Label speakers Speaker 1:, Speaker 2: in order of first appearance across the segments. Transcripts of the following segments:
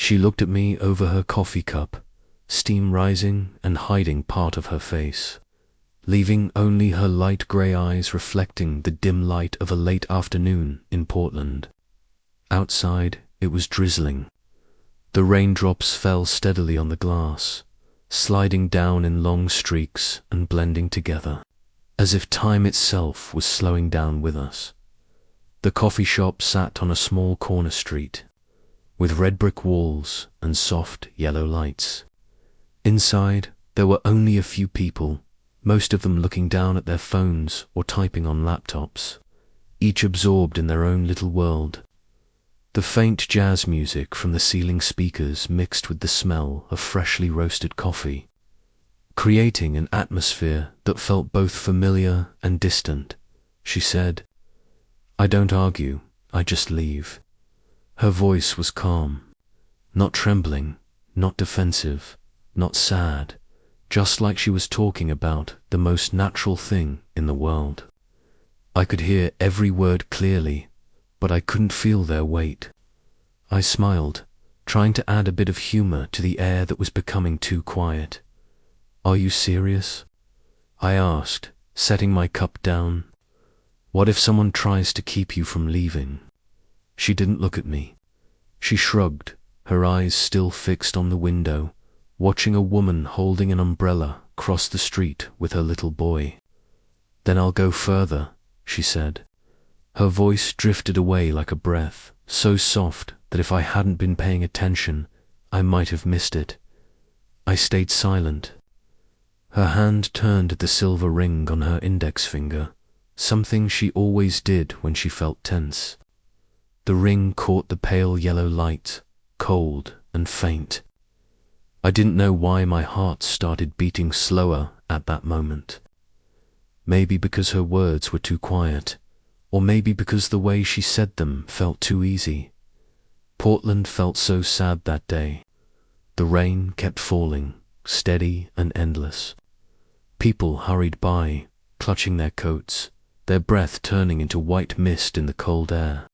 Speaker 1: She looked at me over her coffee cup, steam rising and hiding part of her face, leaving only her light grey eyes reflecting the dim light of a late afternoon in Portland. Outside, it was drizzling. The raindrops fell steadily on the glass, sliding down in long streaks and blending together, as if time itself was slowing down with us. The coffee shop sat on a small corner street, with red brick walls and soft yellow lights. Inside, there were only a few people, most of them looking down at their phones or typing on laptops, each absorbed in their own little world. The faint jazz music from the ceiling speakers mixed with the smell of freshly roasted coffee, creating an atmosphere that felt both familiar and distant. She said, "I don't argue, I just leave." Her voice was calm, not trembling, not defensive, not sad, just like she was talking about the most natural thing in the world. I could hear every word clearly, but I couldn't feel their weight. I smiled, trying to add a bit of humor to the air that was becoming too quiet. "Are you serious?" I asked, setting my cup down. "What if someone tries to keep you from leaving?" She didn't look at me. She shrugged, her eyes still fixed on the window, watching a woman holding an umbrella cross the street with her little boy. "Then I'll go further," she said. Her voice drifted away like a breath, so soft that if I hadn't been paying attention, I might have missed it. I stayed silent. Her hand turned at the silver ring on her index finger, something she always did when she felt tense. The ring caught the pale yellow light, cold and faint. I didn't know why my heart started beating slower at that moment. Maybe because her words were too quiet, or maybe because the way she said them felt too easy. Portland felt so sad that day. The rain kept falling, steady and endless. People hurried by, clutching their coats, their breath turning into white mist in the cold air.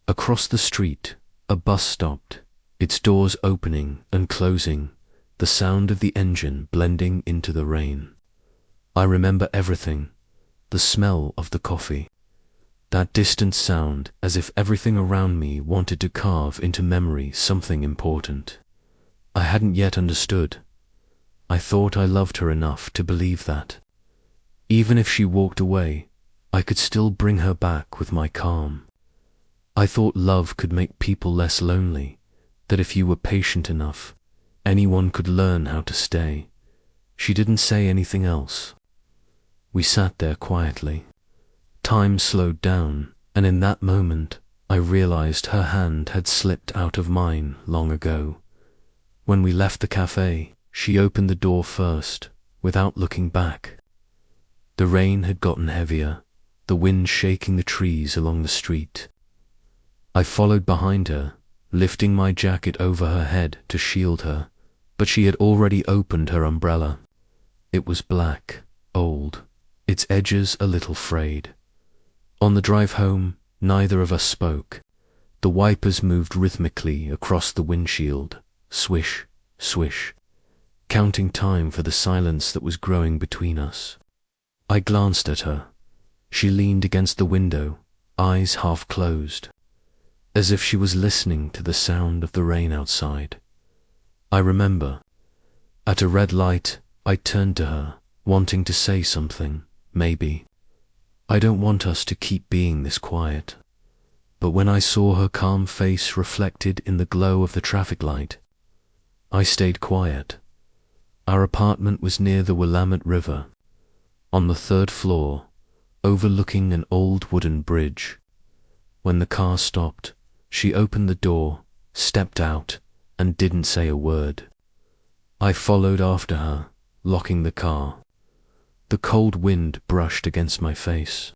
Speaker 1: Across the street, a bus stopped, its doors opening and closing, the sound of the engine blending into the rain. I remember everything, the smell of the coffee, that distant sound as if everything around me wanted to carve into memory something important. I hadn't yet understood. I thought I loved her enough to believe that. Even if she walked away, I could still bring her back with my calm. I thought love could make people less lonely, that if you were patient enough, anyone could learn how to stay. She didn't say anything else. We sat there quietly. Time slowed down, and in that moment, I realized her hand had slipped out of mine long ago. When we left the cafe, she opened the door first, without looking back. The rain had gotten heavier, the wind shaking the trees along the street. I followed behind her, lifting my jacket over her head to shield her, but she had already opened her umbrella. It was black, old, its edges a little frayed. On the drive home, neither of us spoke. The wipers moved rhythmically across the windshield, swish, swish, counting time for the silence that was growing between us. I glanced at her. She leaned against the window, eyes half closed, as if she was listening to the sound of the rain outside. I remember, at a red light, I turned to her, wanting to say something, maybe. "I don't want us to keep being this quiet." But when I saw her calm face reflected in the glow of the traffic light, I stayed quiet. Our apartment was near the Willamette River, on the 3rd floor, overlooking an old wooden bridge. When the car stopped, she opened the door, stepped out, and didn't say a word. I followed after her, locking the car. The cold wind brushed against my face.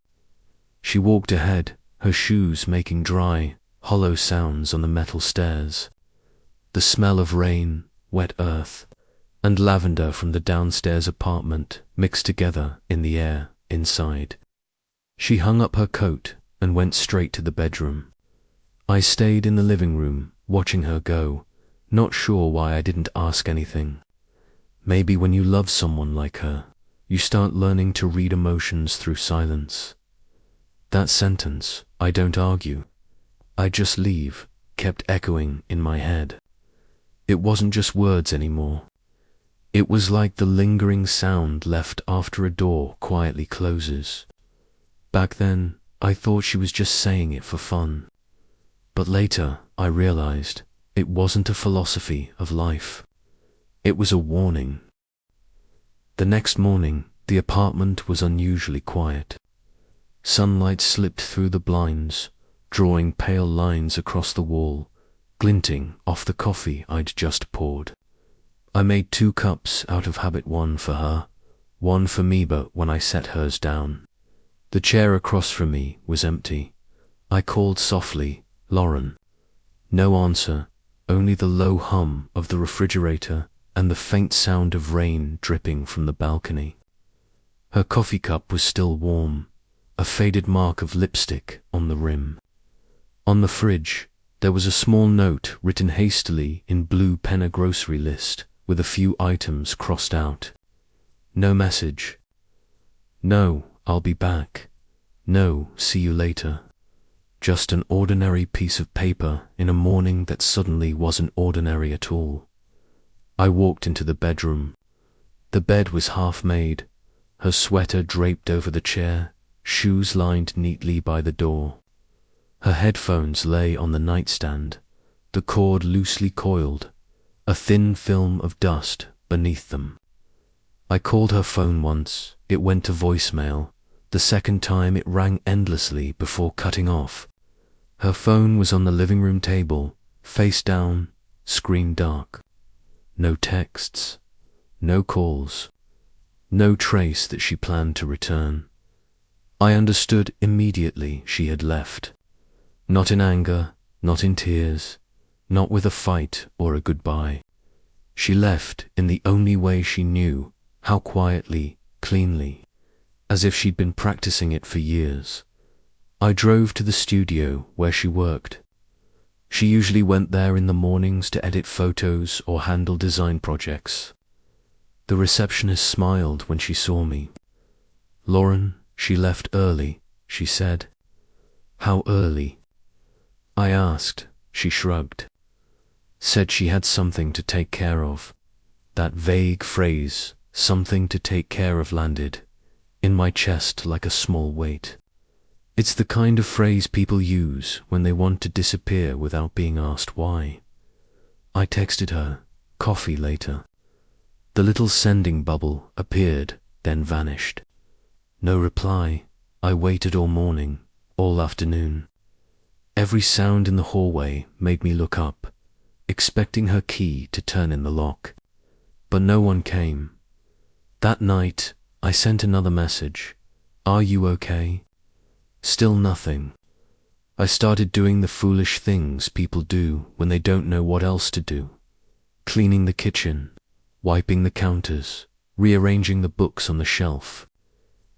Speaker 1: She walked ahead, her shoes making dry, hollow sounds on the metal stairs. The smell of rain, wet earth, and lavender from the downstairs apartment mixed together in the air inside. She hung up her coat and went straight to the bedroom. I stayed in the living room, watching her go, not sure why I didn't ask anything. Maybe when you love someone like her, you start learning to read emotions through silence. That sentence, "I don't argue, I just leave," kept echoing in my head. It wasn't just words anymore. It was like the lingering sound left after a door quietly closes. Back then, I thought she was just saying it for fun. But later, I realized it wasn't a philosophy of life. It was a warning. The next morning, the apartment was unusually quiet. Sunlight slipped through the blinds, drawing pale lines across the wall, glinting off the coffee I'd just poured. I made 2 cups out of habit, one for her, one for me, but when I set hers down, the chair across from me was empty. I called softly, "Lauren." No answer, only the low hum of the refrigerator and the faint sound of rain dripping from the balcony. Her coffee cup was still warm, a faded mark of lipstick on the rim. On the fridge, there was a small note written hastily in blue pen, a grocery list with a few items crossed out. No message. No, "I'll be back." No, "See you later." Just an ordinary piece of paper in a morning that suddenly wasn't ordinary at all. I walked into the bedroom. The bed was half made, her sweater draped over the chair, shoes lined neatly by the door. Her headphones lay on the nightstand, the cord loosely coiled, a thin film of dust beneath them. I called her phone once. It went to voicemail. The second time it rang endlessly before cutting off. Her phone was on the living room table, face down, screen dark. No texts, no calls, no trace that she planned to return. I understood immediately she had left. Not in anger, not in tears, not with a fight or a goodbye. She left in the only way she knew, how quietly, cleanly, as if she'd been practicing it for years. I drove to the studio where she worked. She usually went there in the mornings to edit photos or handle design projects. The receptionist smiled when she saw me. "Lauren, she left early," she said. "How early?" I asked. She shrugged. Said she had something to take care of. That vague phrase, "something to take care of," landed in my chest like a small weight. It's the kind of phrase people use when they want to disappear without being asked why. I texted her, "Coffee later." The little sending bubble appeared, then vanished. No reply. I waited all morning, all afternoon. Every sound in the hallway made me look up, expecting her key to turn in the lock. But no one came. That night, I sent another message. "Are you okay?" Still nothing. I started doing the foolish things people do when they don't know what else to do. Cleaning the kitchen, wiping the counters, rearranging the books on the shelf.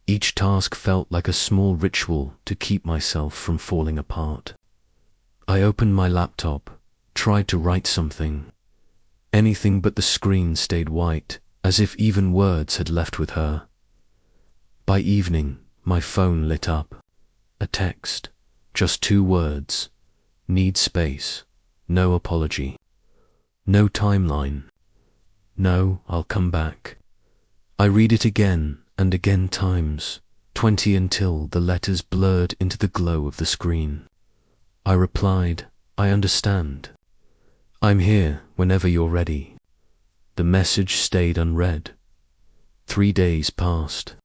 Speaker 1: Each task felt like a small ritual to keep myself from falling apart. I opened my laptop, tried to write something. Anything but the screen stayed white, as if even words had left with her. By evening, my phone lit up. A text, just 2 words. "Need space." No apology. No timeline. No, "I'll come back." I read it again and again, times 20, until the letters blurred into the glow of the screen. I replied, "I understand. I'm here whenever you're ready." The message stayed unread. 3 days passed.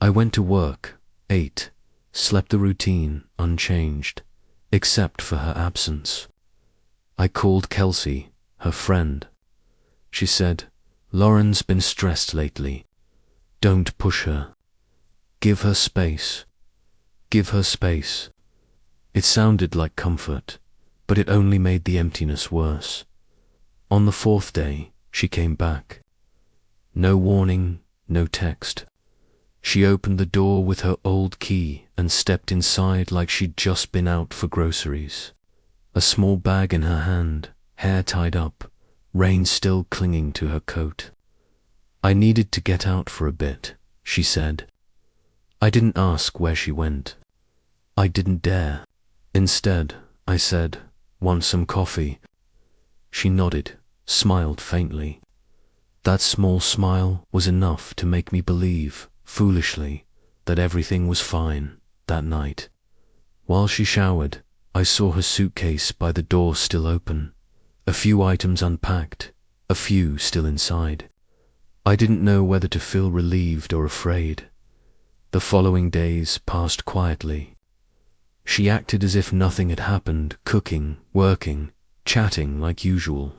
Speaker 1: I went to work, ate, slept the routine unchanged, except for her absence. I called Kelsey, her friend. She said, "Lauren's been stressed lately. Don't push her. Give her space. Give her space." It sounded like comfort, but it only made the emptiness worse. On the 4th day, she came back. No warning, no text. She opened the door with her old key and stepped inside like she'd just been out for groceries. A small bag in her hand, hair tied up, rain still clinging to her coat. "I needed to get out for a bit," she said. I didn't ask where she went. I didn't dare. Instead, I said, "Want some coffee?" She nodded, smiled faintly. That small smile was enough to make me believe, foolishly, that everything was fine that night. While she showered, I saw her suitcase by the door still open, a few items unpacked, a few still inside. I didn't know whether to feel relieved or afraid. The following days passed quietly. She acted as if nothing had happened, cooking, working, chatting like usual.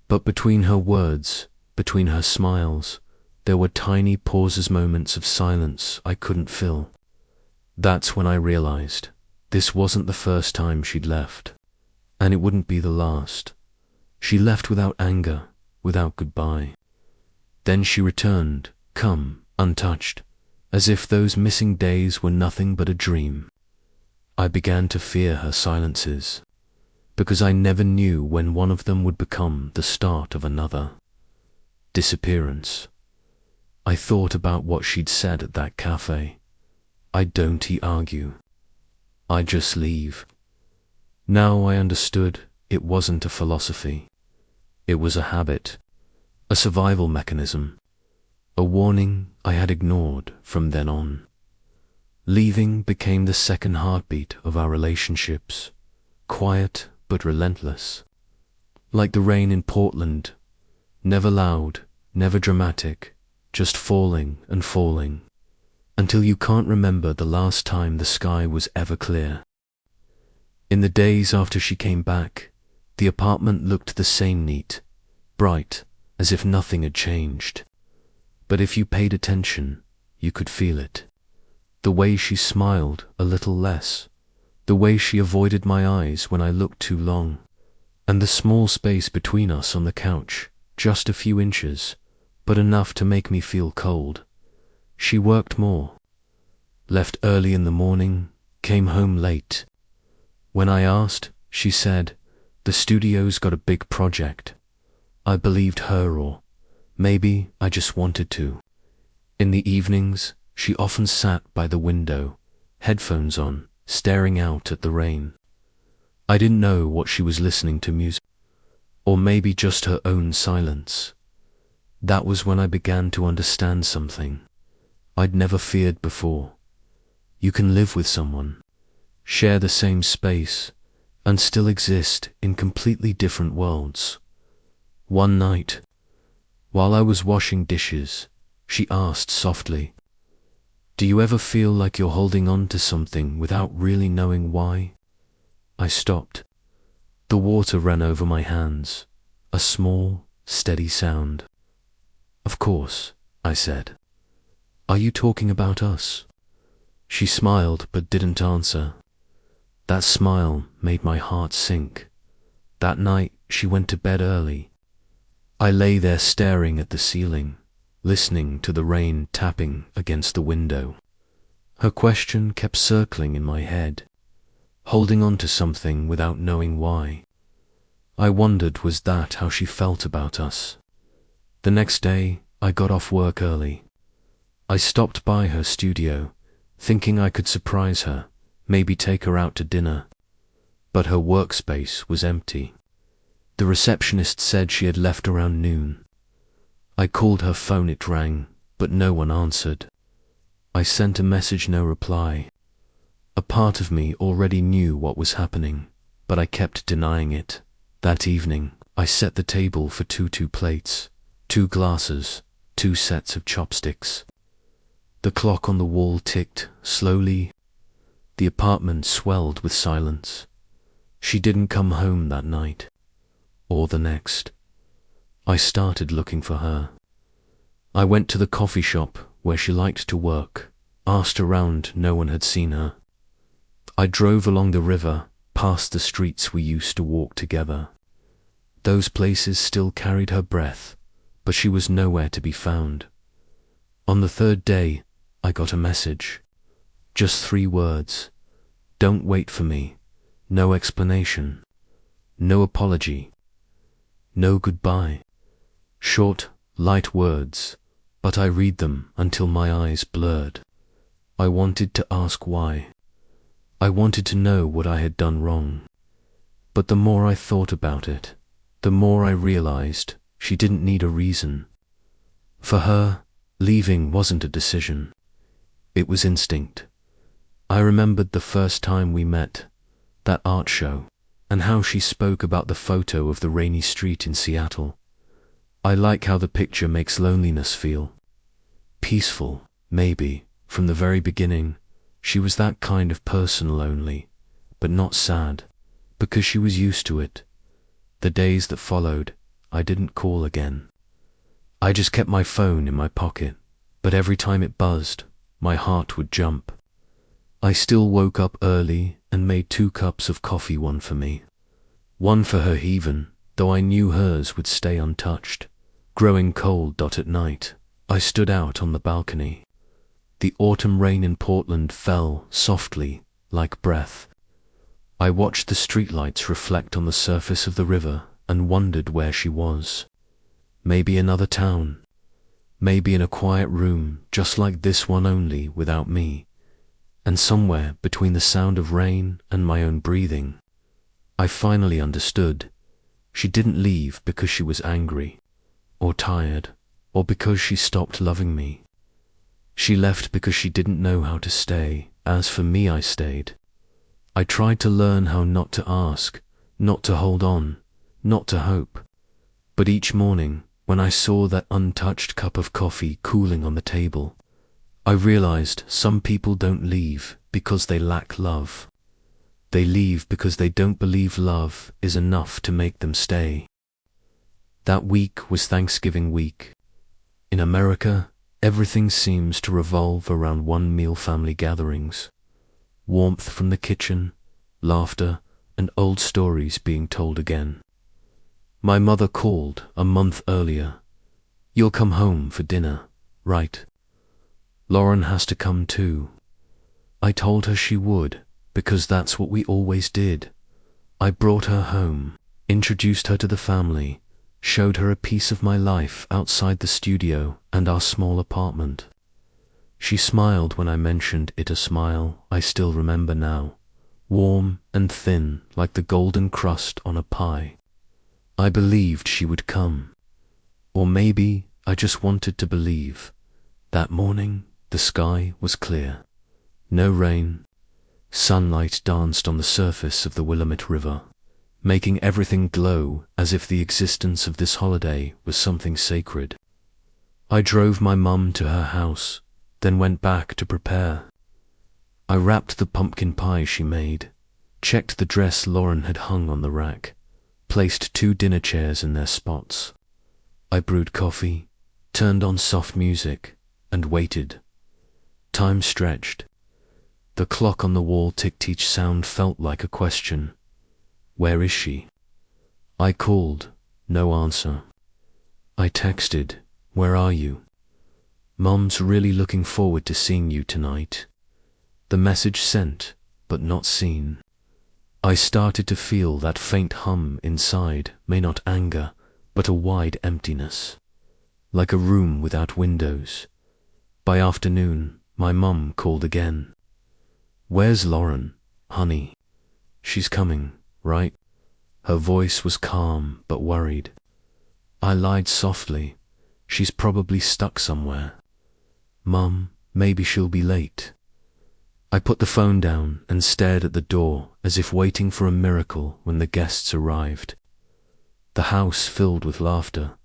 Speaker 1: But between her words, between her smiles, there were tiny pauses, moments of silence I couldn't fill. That's when I realized this wasn't the first time she'd left, and it wouldn't be the last. She left without anger, without goodbye. Then she returned, calm, untouched, as if those missing days were nothing but a dream. I began to fear her silences, because I never knew when one of them would become the start of another. Disappearance. I thought about what she'd said at that cafe. "I don't argue. I just leave." Now I understood it wasn't a philosophy. It was a habit, a survival mechanism, a warning I had ignored from then on. Leaving became the second heartbeat of our relationships, quiet but relentless. Like the rain in Portland, never loud, never dramatic, just falling and falling, until you can't remember the last time the sky was ever clear. In the days after she came back, the apartment looked the same, neat, bright, as if nothing had changed. But if you paid attention, you could feel it. The way she smiled a little less, the way she avoided my eyes when I looked too long, and the small space between us on the couch, just a few inches, but enough to make me feel cold. She worked more, left early in the morning, came home late. When I asked, she said, "The studio's got a big project." I believed her, or maybe I just wanted to. In the evenings, she often sat by the window, headphones on, staring out at the rain. I didn't know what she was listening to, music, or maybe just her own silence. That was when I began to understand something I'd never feared before. You can live with someone, share the same space, and still exist in completely different worlds. One night, while I was washing dishes, she asked softly, "Do you ever feel like you're holding on to something without really knowing why?" I stopped. The water ran over my hands, a small, steady sound. "Of course," I said. "Are you talking about us?" She smiled but didn't answer. That smile made my heart sink. That night she went to bed early. I lay there staring at the ceiling, listening to the rain tapping against the window. Her question kept circling in my head, holding on to something without knowing why. I wondered, was that how she felt about us? The next day, I got off work early. I stopped by her studio, thinking I could surprise her, maybe take her out to dinner. But her workspace was empty. The receptionist said she had left around noon. I called her phone, it rang, but no one answered. I sent a message, no reply. A part of me already knew what was happening, but I kept denying it. That evening, I set the table for two plates, 2 glasses, 2 sets of chopsticks. The clock on the wall ticked slowly. The apartment swelled with silence. She didn't come home that night, or the next. I started looking for her. I went to the coffee shop where she liked to work, asked around, no one had seen her. I drove along the river, past the streets we used to walk together. Those places still carried her breath, but she was nowhere to be found. On the 3rd day, I got a message. Just 3 words. "Don't wait for me." No explanation. No apology. no goodbye. Short, light words, but I read them until my eyes blurred. I wanted to ask why. I wanted to know what I had done wrong. But the more I thought about it, the more I realized she didn't need a reason. For her, leaving wasn't a decision. It was instinct. I remembered the first time we met, that art show, and how she spoke about the photo of the rainy street in Seattle. I like how the picture makes loneliness feel peaceful, maybe. From the very beginning, she was that kind of person, lonely, but not sad, because she was used to it. The days that followed, I didn't call again. I just kept my phone in my pocket, but every time it buzzed, my heart would jump. I still woke up early and made 2 cups of coffee, one for me, one for her even, though I knew hers would stay untouched. Growing cold. At night, I stood out on the balcony. The autumn rain in Portland fell softly, like breath. I watched the streetlights reflect on the surface of the river and wondered where she was. Maybe another town. Maybe in a quiet room just like this one, only without me. And somewhere between the sound of rain and my own breathing, I finally understood. She didn't leave because she was angry, or tired, or because she stopped loving me. She left because she didn't know how to stay. As for me, I stayed. I tried to learn how not to ask, not to hold on, not to hope. But each morning, when I saw that untouched cup of coffee cooling on the table, I realized some people don't leave because they lack love. They leave because they don't believe love is enough to make them stay. That week was Thanksgiving week. In America, everything seems to revolve around one meal: family gatherings, warmth from the kitchen, laughter, and old stories being told again. My mother called a month earlier. "You'll come home for dinner, right? Lauren has to come too." I told her she would, because that's what we always did. I brought her home, introduced her to the family, showed her a piece of my life outside the studio and our small apartment. She smiled when I mentioned it, a smile I still remember now, warm and thin like the golden crust on a pie. I believed she would come. Or maybe I just wanted to believe. That morning, the sky was clear. No rain. Sunlight danced on the surface of the Willamette River, making everything glow as if the existence of this holiday was something sacred. I drove my mum to her house, then went back to prepare. I wrapped the pumpkin pie she made, checked the dress Lauren had hung on the rack, placed 2 dinner chairs in their spots. I brewed coffee, turned on soft music, and waited. Time stretched. The clock on the wall ticked. Each sound felt like a question. Where is she? I called, no answer. I texted, "Where are you? Mom's really looking forward to seeing you tonight." The message sent, but not seen. I started to feel that faint hum inside, not anger, but a wide emptiness, like a room without windows. By afternoon, my mum called again. "Where's Lauren, honey? She's coming, right?" Her voice was calm but worried. I lied softly. "She's probably stuck somewhere. Mum, maybe she'll be late." I put the phone down and stared at the door as if waiting for a miracle when the guests arrived. The house filled with laughter,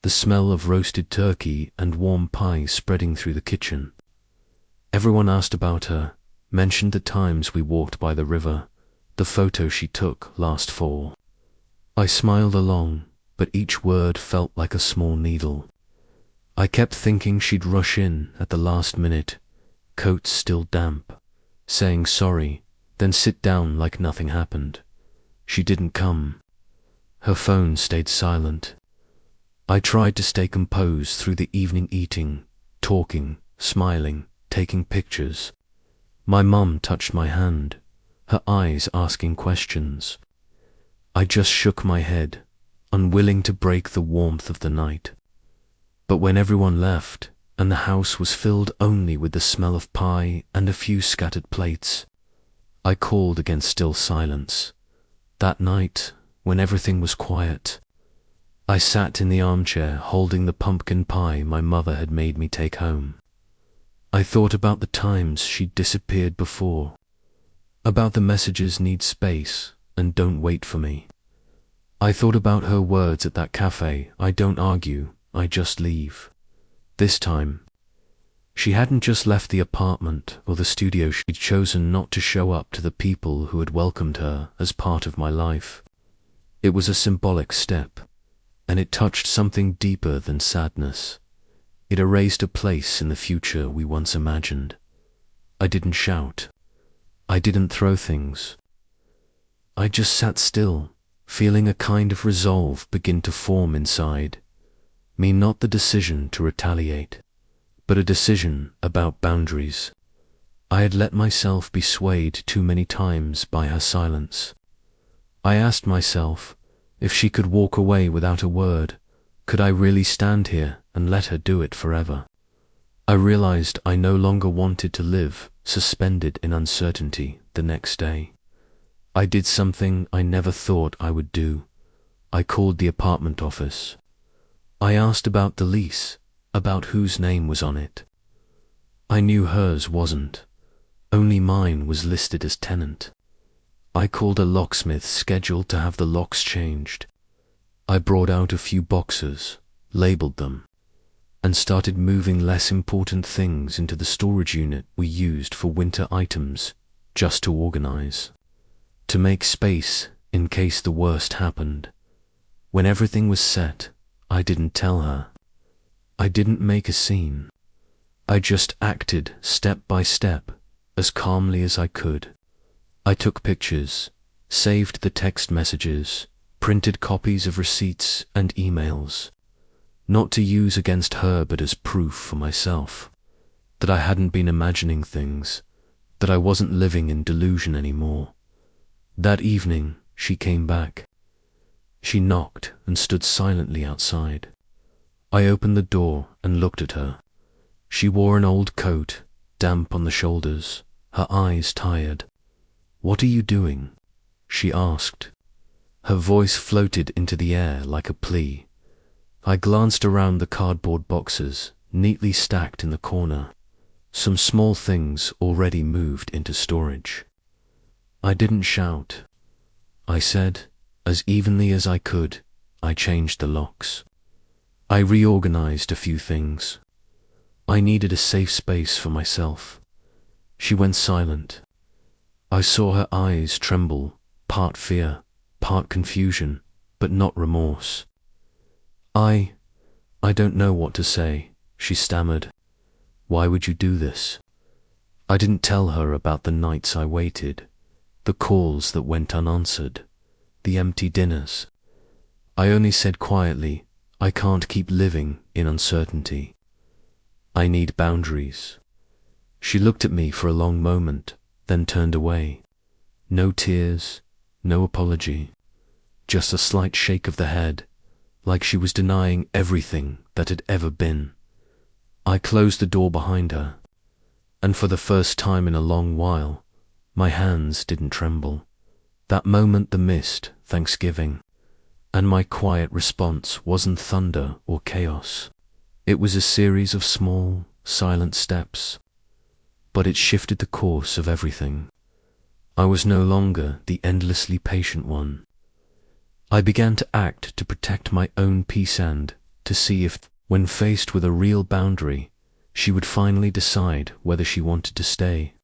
Speaker 1: the smell of roasted turkey and warm pie spreading through the kitchen. Everyone asked about her, mentioned the times we walked by the river, the photo she took last fall. I smiled along, but each word felt like a small needle. I kept thinking she'd rush in at the last minute, coat still damp, saying sorry, then sit down like nothing happened. She didn't come. Her phone stayed silent. I tried to stay composed through the evening, eating, talking, smiling, taking pictures. My mum touched my hand, her eyes asking questions. I just shook my head. unwilling to break the warmth of the night. But when everyone left, and the house was filled only with the smell of pie and a few scattered plates, I called against still silence. That night, when everything was quiet, I sat in the armchair holding the pumpkin pie my mother had made me take home. I thought about the times she'd disappeared before, about the messages need space and don't wait for me. I thought about her words at that cafe, I don't argue, I just leave. This time, she hadn't just left the apartment or the studio, she'd chosen not to show up to the people who had welcomed her as part of my life. It was a symbolic step, and it touched something deeper than sadness. It erased a place in the future we once imagined. I didn't shout. I didn't throw things. I just sat still, feeling a kind of resolve begin to form inside me, not the decision to retaliate, but a decision about boundaries. I had let myself be swayed too many times by her silence. I asked myself, if she could walk away without a word, could I really stand here and let her do it forever? I realized I no longer wanted to live suspended in uncertainty the next day. I did something I never thought I would do. I called the apartment office. I asked about the lease, about whose name was on it. I knew hers wasn't. Only mine was listed as tenant. I called a locksmith scheduled to have the locks changed. I brought out a few boxes, labeled them, and started moving less important things into the storage unit we used for winter items, just to organize, to make space in case the worst happened. When everything was set, I didn't tell her. I didn't make a scene. I just acted step by step, as calmly as I could. I took pictures, saved the text messages, printed copies of receipts and emails, not to use against her but as proof for myself, that I hadn't been imagining things, that I wasn't living in delusion anymore. That evening, she came back. She knocked and stood silently outside. I opened the door and looked at her. She wore an old coat, damp on the shoulders, her eyes tired. "What are you doing?" she asked. Her voice floated into the air like a plea. I glanced around the cardboard boxes, neatly stacked in the corner. Some small things already moved into storage. I didn't shout. I said, as evenly as I could, I changed the locks. I reorganized a few things. I needed a safe space for myself. She went silent. I saw her eyes tremble, part fear, part confusion, but not remorse. I don't know what to say," she stammered. "Why would you do this?" I didn't tell her about the nights I waited, the calls that went unanswered, the empty dinners. I only said quietly, I can't keep living in uncertainty. I need boundaries. She looked at me for a long moment, then turned away. No tears, no apology, just a slight shake of the head, like she was denying everything that had ever been. I closed the door behind her, and for the first time in a long while, my hands didn't tremble. That moment the mist, Thanksgiving, and my quiet response wasn't thunder or chaos. It was a series of small, silent steps, but it shifted the course of everything. I was no longer the endlessly patient one. I began to act to protect my own peace and to see if, when faced with a real boundary, she would finally decide whether she wanted to stay.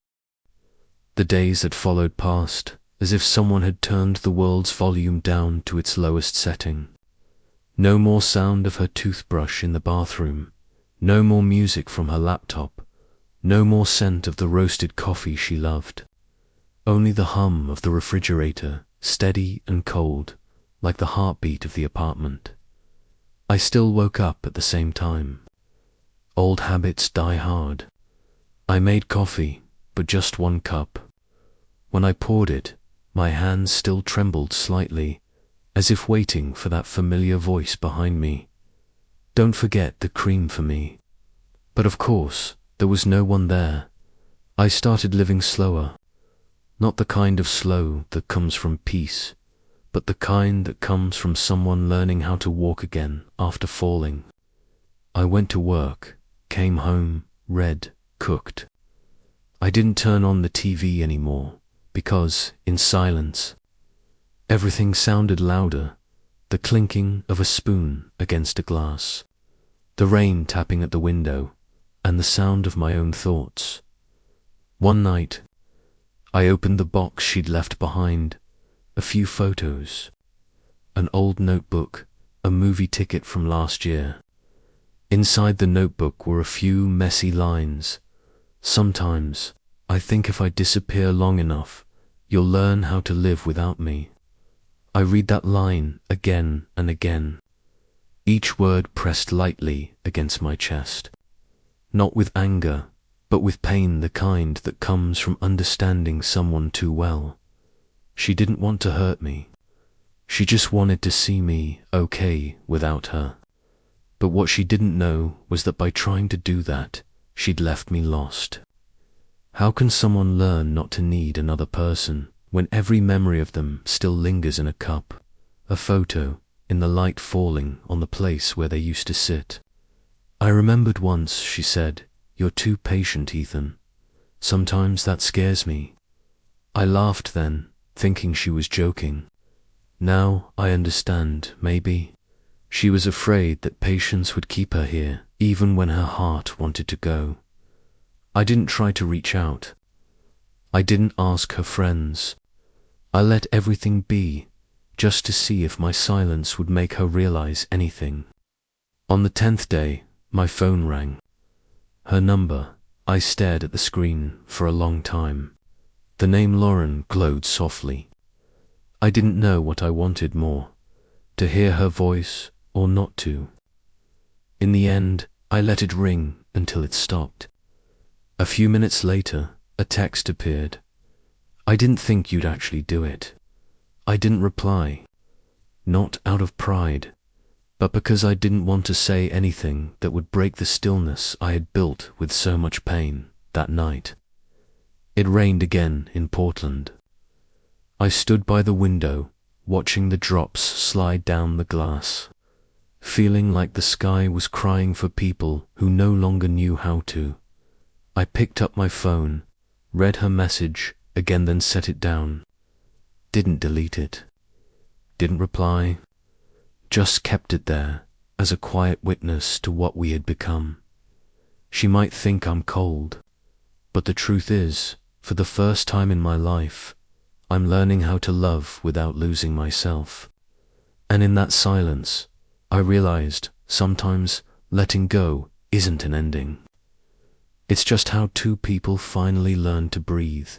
Speaker 1: The days that followed passed as if someone had turned the world's volume down to its lowest setting. No more sound of her toothbrush in the bathroom, no more music from her laptop, no more scent of the roasted coffee she loved. Only the hum of the refrigerator, steady and cold, like the heartbeat of the apartment. I still woke up at the same time. Old habits die hard. I made coffee, but just 1 cup. When I poured it, my hands still trembled slightly, as if waiting for that familiar voice behind me. Don't forget the cream for me. But of course, there was no one there. I started living slower. Not the kind of slow that comes from peace, but the kind that comes from someone learning how to walk again after falling. I went to work, came home, read, cooked. I didn't turn on the TV anymore, because, in silence, everything sounded louder: the clinking of a spoon against a glass, the rain tapping at the window, and the sound of my own thoughts. One night, I opened the box she'd left behind: a few photos, an old notebook, a movie ticket from last year. Inside the notebook were a few messy lines. Sometimes, I think if I disappear long enough, you'll learn how to live without me. I read that line again and again, each word pressed lightly against my chest. Not with anger, but with pain, the kind that comes from understanding someone too well. She didn't want to hurt me. She just wanted to see me okay without her. But what she didn't know was that by trying to do that, she'd left me lost. How can someone learn not to need another person when every memory of them still lingers in a cup, a photo, in the light falling on the place where they used to sit? I remembered once she said, "You're too patient, Ethan. Sometimes that scares me." I laughed then, thinking she was joking. Now I understand, maybe. She was afraid that patience would keep her here, even when her heart wanted to go. I didn't try to reach out. I didn't ask her friends. I let everything be, just to see if my silence would make her realize anything. On the 10th day, my phone rang. Her number. I stared at the screen for a long time. The name Lauren glowed softly. I didn't know what I wanted more, to hear her voice or not to. In the end, I let it ring until it stopped. A few minutes later, a text appeared. "I didn't think you'd actually do it." I didn't reply, not out of pride, but because I didn't want to say anything that would break the stillness I had built with so much pain that night. It rained again in Portland. I stood by the window, watching the drops slide down the glass, feeling like the sky was crying for people who no longer knew how to. I picked up my phone, read her message again, then set it down. Didn't delete it. Didn't reply. Just kept it there as a quiet witness to what we had become. She might think I'm cold, but the truth is, for the first time in my life, I'm learning how to love without losing myself. And in that silence, I realized sometimes letting go isn't an ending. It's just how two people finally learn to breathe.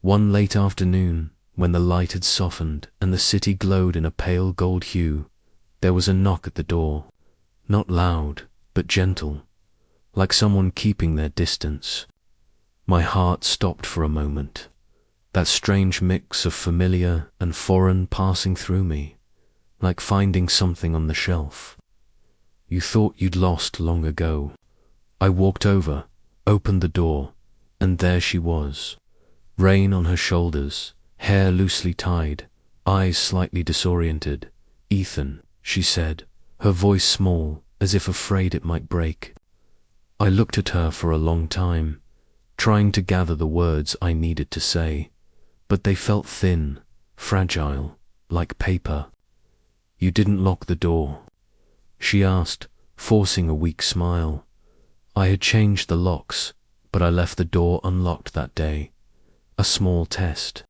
Speaker 1: One late afternoon, when the light had softened and the city glowed in a pale gold hue, there was a knock at the door, not loud, but gentle, like someone keeping their distance. My heart stopped for a moment, that strange mix of familiar and foreign passing through me, like finding something on the shelf you thought you'd lost long ago. I walked over, opened the door, and there she was, rain on her shoulders, hair loosely tied, eyes slightly disoriented. "Ethan," she said, her voice small, as if afraid it might break. I looked at her for a long time, trying to gather the words I needed to say, but they felt thin, fragile, like paper. "You didn't lock the door?" she asked, forcing a weak smile. I had changed the locks, but I left the door unlocked that day. A small test.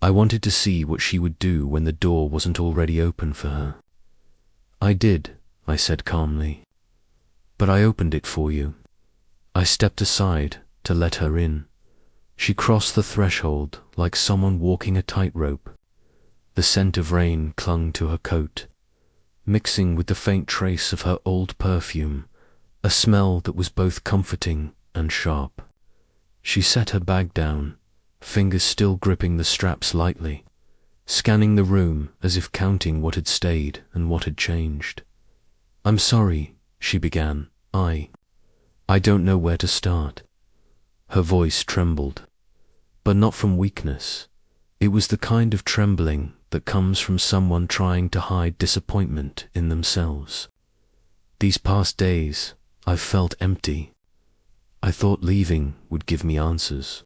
Speaker 1: I wanted to see what she would do when the door wasn't already open for her. "I did," I said calmly. "But I opened it for you." I stepped aside to let her in. She crossed the threshold like someone walking a tightrope. The scent of rain clung to her coat, mixing with the faint trace of her old perfume, a smell that was both comforting and sharp. She set her bag down, fingers still gripping the straps lightly, scanning the room as if counting what had stayed and what had changed. "I'm sorry," she began. I don't know where to start." Her voice trembled, but not from weakness. It was the kind of trembling that comes from someone trying to hide disappointment in themselves. "These past days, I've felt empty. I thought leaving would give me answers."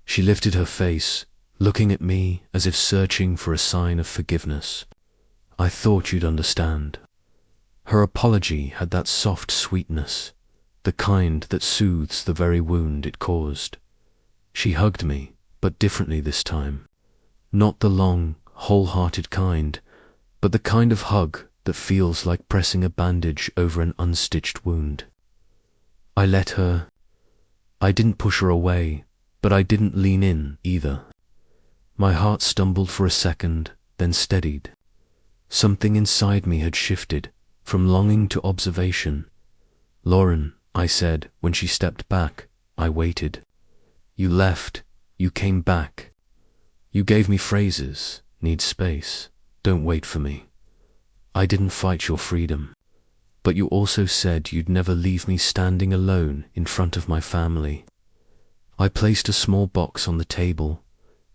Speaker 1: She lifted her face, looking at me as if searching for a sign of forgiveness. "I thought you'd understand." Her apology had that soft sweetness, the kind that soothes the very wound it caused. She hugged me, but differently this time. Not the long, wholehearted kind, but the kind of hug that feels like pressing a bandage over an unstitched wound. I let her. I didn't push her away, but I didn't lean in either. My heart stumbled for a second, then steadied. Something inside me had shifted from longing to observation. "Lauren," I said when she stepped back. I waited. "You left. You came back. You gave me phrases. Need space. Don't wait for me. I didn't fight your freedom. But you also said you'd never leave me standing alone in front of my family." I placed a small box on the table.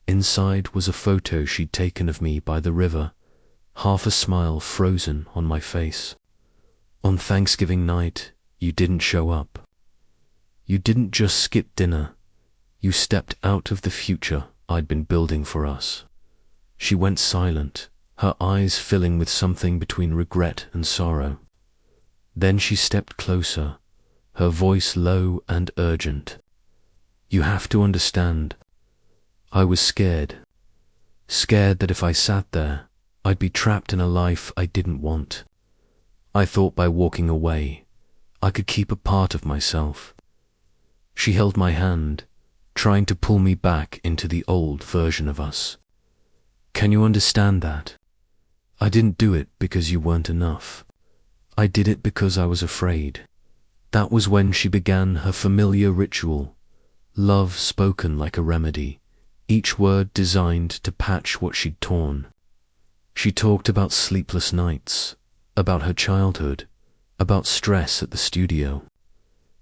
Speaker 1: Inside was a photo she'd taken of me by the river, half a smile frozen on my face. "On Thanksgiving night, you didn't show up. You didn't just skip dinner. You stepped out of the future I'd been building for us." She went silent, her eyes filling with something between regret and sorrow. Then she stepped closer, her voice low and urgent. "You have to understand. I was scared. Scared that if I sat there, I'd be trapped in a life I didn't want. I thought by walking away, I could keep a part of myself." She held my hand, trying to pull me back into the old version of us. "Can you understand that? I didn't do it because you weren't enough. I did it because I was afraid." That was when she began her familiar ritual, love spoken like a remedy, each word designed to patch what she'd torn. She talked about sleepless nights, about her childhood, about stress at the studio.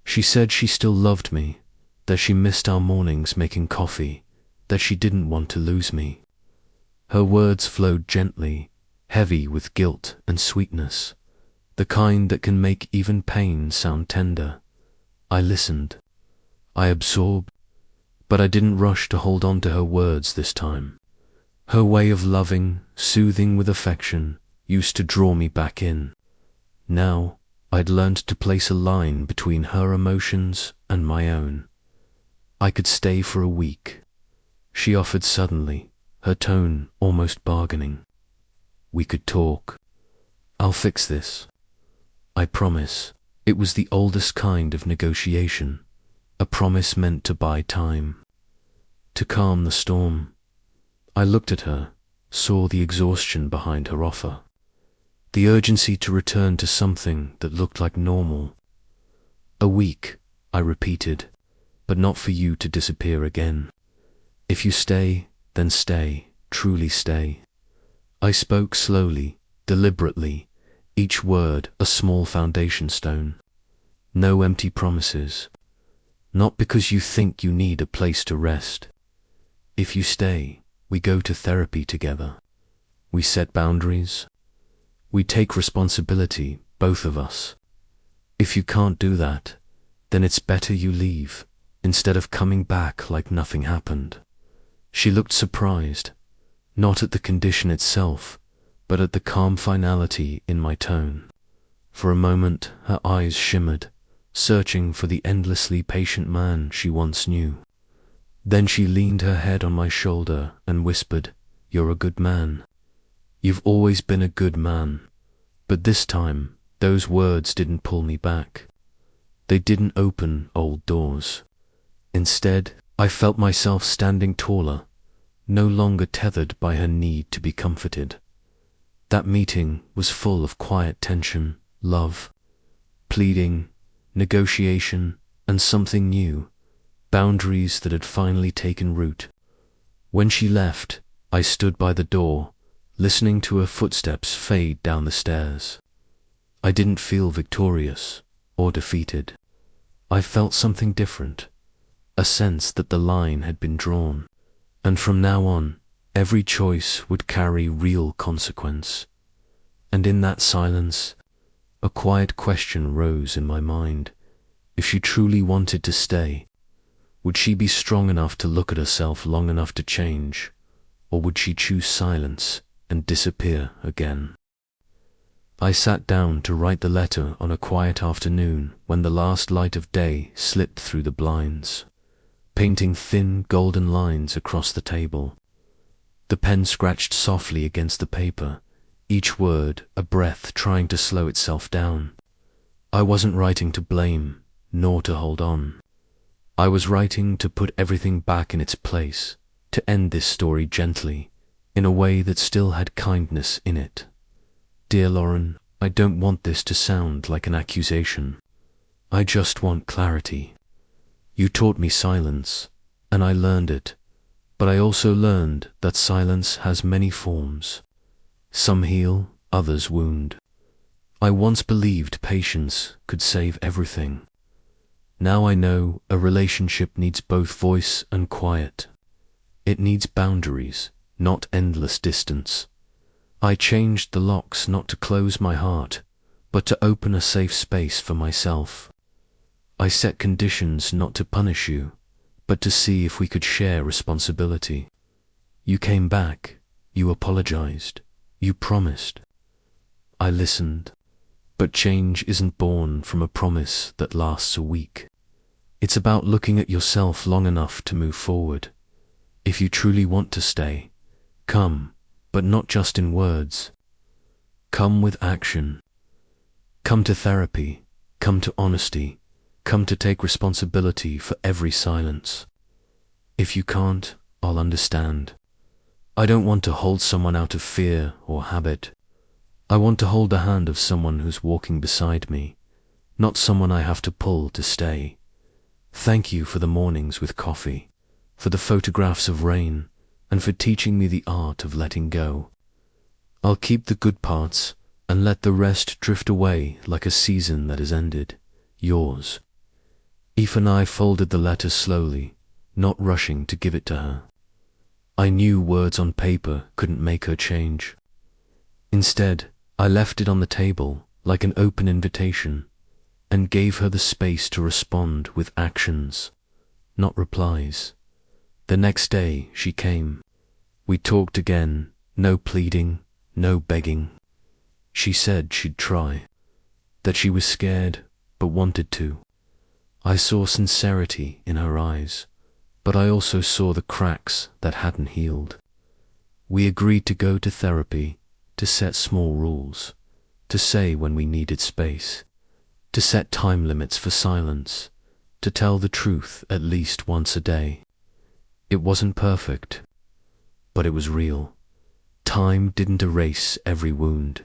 Speaker 1: She said she still loved me, that she missed our mornings making coffee, that she didn't want to lose me. Her words flowed gently, heavy with guilt and sweetness, the kind that can make even pain sound tender. I listened. I absorbed, but I didn't rush to hold on to her words this time. Her way of loving, soothing with affection, used to draw me back in. Now, I'd learned to place a line between her emotions and my own. I could stay for a week. She offered suddenly, her tone almost bargaining. "We could talk. I'll fix this. I promise." It was the oldest kind of negotiation, a promise meant to buy time, to calm the storm. I looked at her, saw the exhaustion behind her offer, the urgency to return to something that looked like normal. "A week," I repeated, "but not for you to disappear again. If you stay, then stay, truly stay." I spoke slowly, deliberately, each word a small foundation stone. No empty promises. Not because you think you need a place to rest. If you stay, we go to therapy together. We set boundaries. We take responsibility, both of us. If you can't do that, then it's better you leave, instead of coming back like nothing happened. She looked surprised, not at the condition itself, but at the calm finality in my tone. For a moment, her eyes shimmered, searching for the endlessly patient man she once knew. Then she leaned her head on my shoulder and whispered, "You're a good man. You've always been a good man." But this time, those words didn't pull me back. They didn't open old doors. Instead, I felt myself standing taller, no longer tethered by her need to be comforted. That meeting was full of quiet tension, love, pleading, negotiation, and something new, boundaries that had finally taken root. When she left, I stood by the door, listening to her footsteps fade down the stairs. I didn't feel victorious or defeated. I felt something different, a sense that the line had been drawn, and from now on, every choice would carry real consequence. And in that silence, a quiet question rose in my mind. If she truly wanted to stay, would she be strong enough to look at herself long enough to change, or would she choose silence and disappear again? I sat down to write the letter on a quiet afternoon when the last light of day slipped through the blinds, painting thin golden lines across the table. The pen scratched softly against the paper, each word a breath trying to slow itself down. I wasn't writing to blame, nor to hold on. I was writing to put everything back in its place, to end this story gently, in a way that still had kindness in it. Dear Lauren, I don't want this to sound like an accusation. I just want clarity. You taught me silence, and I learned it, but I also learned that silence has many forms. Some heal, others wound. I once believed patience could save everything. Now I know a relationship needs both voice and quiet. It needs boundaries, not endless distance. I changed the locks not to close my heart, but to open a safe space for myself. I set conditions not to punish you, but to see if we could share responsibility. You came back, you apologized, you promised. I listened, but change isn't born from a promise that lasts a week. It's about looking at yourself long enough to move forward. If you truly want to stay, come, but not just in words. Come with action. Come to therapy, come to honesty, come to take responsibility for every silence. If you can't, I'll understand. I don't want to hold someone out of fear or habit. I want to hold the hand of someone who's walking beside me, not someone I have to pull to stay. Thank you for the mornings with coffee, for the photographs of rain, and for teaching me the art of letting go. I'll keep the good parts and let the rest drift away like a season that has ended. Yours. Eve and I folded the letter slowly, not rushing to give it to her. I knew words on paper couldn't make her change. Instead, I left it on the table like an open invitation and gave her the space to respond with actions, not replies. The next day she came. We talked again, no pleading, no begging. She said she'd try, that she was scared but wanted to. I saw sincerity in her eyes, but I also saw the cracks that hadn't healed. We agreed to go to therapy, to set small rules, to say when we needed space, to set time limits for silence, to tell the truth at least once a day. It wasn't perfect, but it was real. Time didn't erase every wound.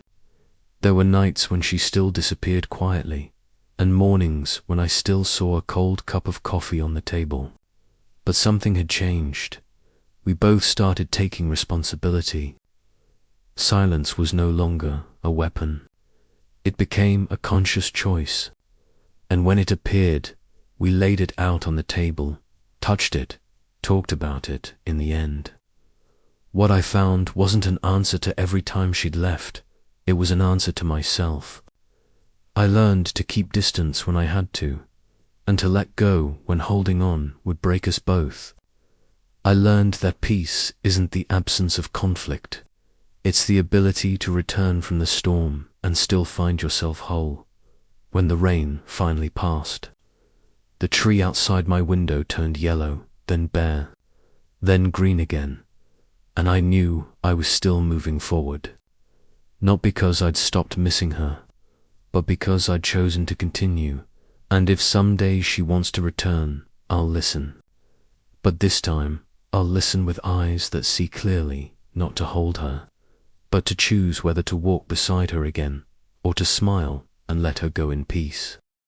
Speaker 1: There were nights when she still disappeared quietly, and mornings when I still saw a cold cup of coffee on the table. But something had changed. We both started taking responsibility. Silence was no longer a weapon. It became a conscious choice. And when it appeared, we laid it out on the table, touched it, talked about it in the end. What I found wasn't an answer to every time she'd left. It was an answer to myself. I learned to keep distance when I had to, and to let go when holding on would break us both. I learned that peace isn't the absence of conflict. It's the ability to return from the storm and still find yourself whole. When the rain finally passed, the tree outside my window turned yellow, then bare, then green again, and I knew I was still moving forward. Not because I'd stopped missing her, but because I'd chosen to continue, and if someday she wants to return, I'll listen. But this time, I'll listen with eyes that see clearly, not to hold her, but to choose whether to walk beside her again, or to smile and let her go in peace.